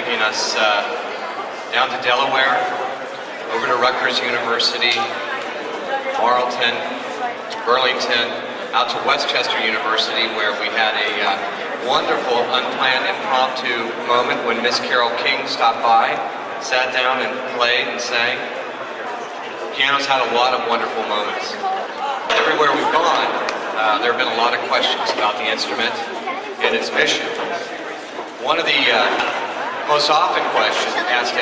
taking us down to Delaware, over to Rutgers University, Marlton, Burlington, out to Westchester University, where we had a wonderful, unplanned, impromptu moment when Miss Carole King stopped by, sat down and played and sang. Piano's had a lot of wonderful moments. Everywhere we've gone, there have been a lot of questions about the instrument and its mission. One of the most often asked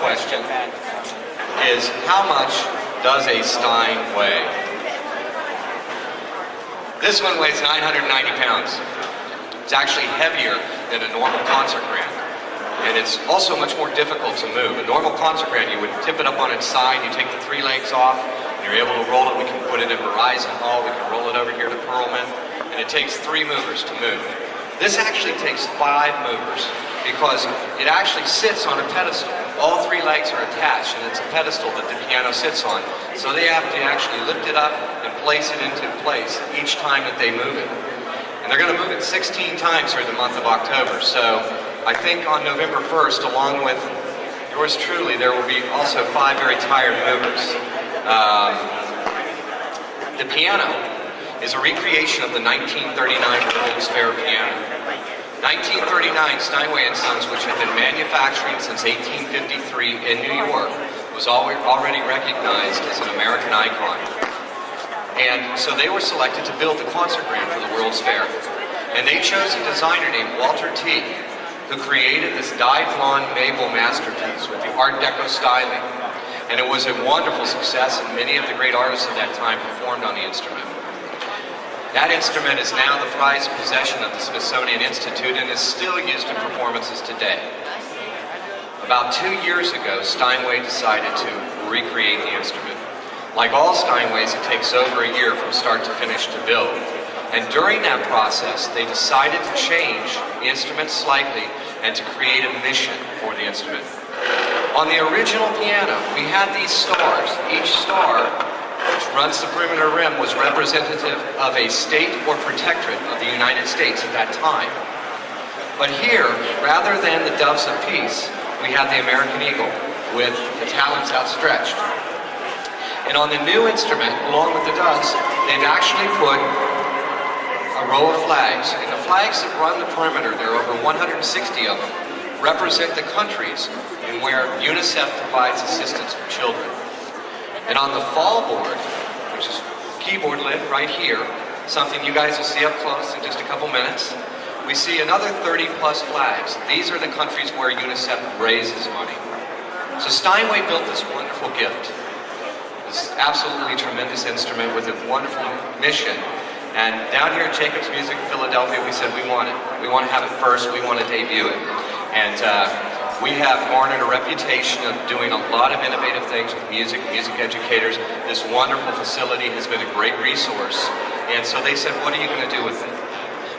question is, how much does a Stein weigh? This one weighs 990 pounds. It's actually heavier than a normal concert grand. And it's also much more difficult to move. A normal concert grand, you would tip it up on its side, you take the three legs off, and you're able to roll it. We can put it in Verizon Hall, we can roll it over here to Perlman, and it takes 3 movers to move. This actually takes 5 movers, because it actually sits on a pedestal. All 3 legs are attached, and it's a pedestal that the piano sits on. So they have to actually lift it up and place it into place each time that they move it. And they're going to move it 16 times through the month of October. So I think on November 1st, along with yours truly, there will be also 5 very tired movers. The piano is a recreation of the 1939 World's Fair piano. 1939, Steinway & Sons, which had been manufacturing since 1853 in New York, was already recognized as an American icon. And so they were selected to build the concert grand for the World's Fair. And they chose a designer named Walter T., who created this dyed blonde maple masterpiece with the Art Deco styling. And it was a wonderful success, and many of the great artists of that time performed on the instrument. That instrument is now the prized possession of the Smithsonian Institute and is still used in performances today. About 2 years ago, Steinway decided to recreate the instrument. Like all Steinways, it takes over a year from start to finish to build. And during that process, they decided to change the instrument slightly and to create a mission for the instrument. On the original piano, we had these stars. Each star, which runs the perimeter rim, was representative of a state or protectorate of the United States at that time. But here, rather than the doves of peace, we have the American eagle with the talons outstretched. And on the new instrument, along with the doves, they've actually put a row of flags. And the flags that run the perimeter, there are over 160 of them, represent the countries in where UNICEF provides assistance for children. And on the fall board, which is keyboard lid right here, something you guys will see up close in just a couple minutes, we see another 30 plus flags. These are the countries where UNICEF raises money. So Steinway built this wonderful gift. This absolutely tremendous instrument with a wonderful mission. And down here at Jacobs Music in Philadelphia, we said we want it. We want to have it first. We want to debut it. And we have garnered a reputation of doing a lot of innovative things with music educators. This wonderful facility has been a great resource. And so they said, what are you going to do with it?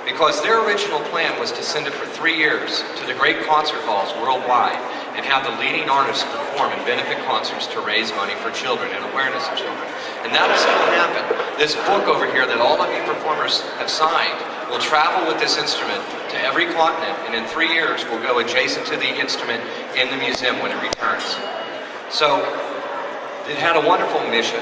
Because their original plan was to send it for 3 years to the great concert halls worldwide and have the leading artists perform in benefit concerts to raise money for children and awareness of children. And that is going to happen. This book over here that all of you performers have signed will travel with this instrument to every continent, and in 3 years will go adjacent to the instrument in the museum when it returns. So it had a wonderful mission,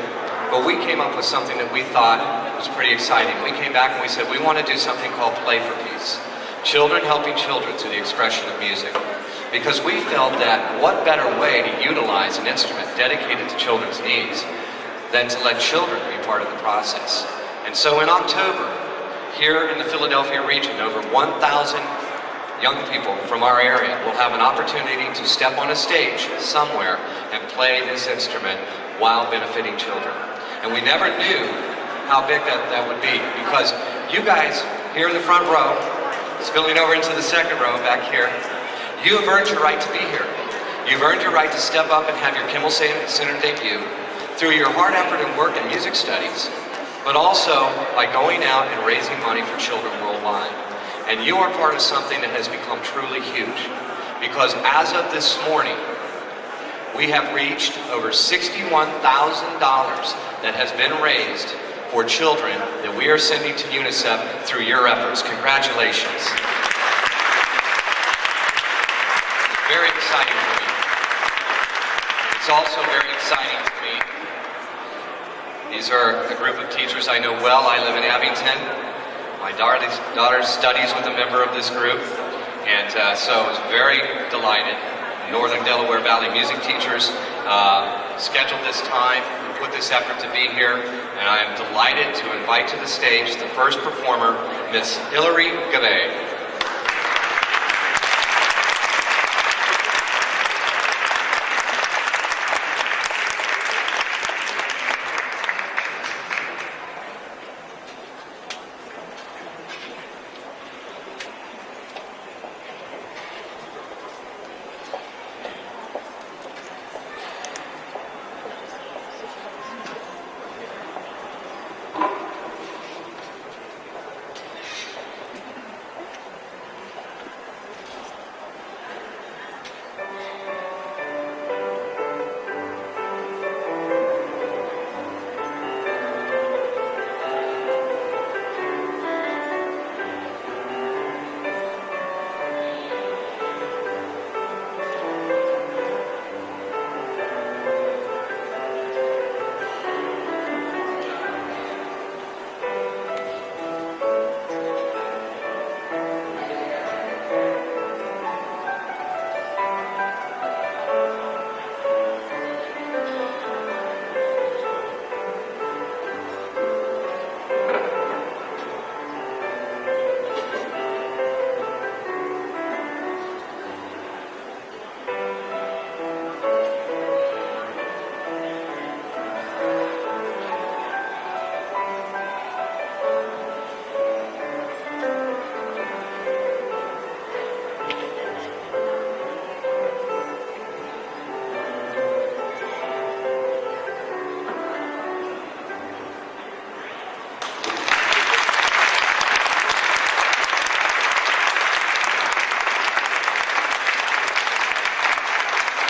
but we came up with something that we thought was pretty exciting. We came back and we said we want to do something called Play for Peace. Children helping children through the expression of music. Because we felt that what better way to utilize an instrument dedicated to children's needs than to let children be part of the process. And so in October, here in the Philadelphia region, over 1,000 young people from our area will have an opportunity to step on a stage somewhere and play this instrument while benefiting children. And we never knew how big that would be, because you guys here in the front row, spilling over into the second row back here, you have earned your right to be here. You've earned your right to step up and have your Kimmel Center debut through your hard effort and work in music studies, but also by going out and raising money for children worldwide. And you are part of something that has become truly huge, because as of this morning, we have reached over $61,000 that has been raised for children that we are sending to UNICEF through your efforts. Congratulations. Very exciting for me. It's also very exciting to me. These are a group of teachers I know well. I live in Abington. My daughter studies with a member of this group, and so I was very delighted. Northern Delaware Valley music teachers scheduled this time, put this effort to be here, and I am delighted to invite to the stage the first performer, Miss Hilary Gavay.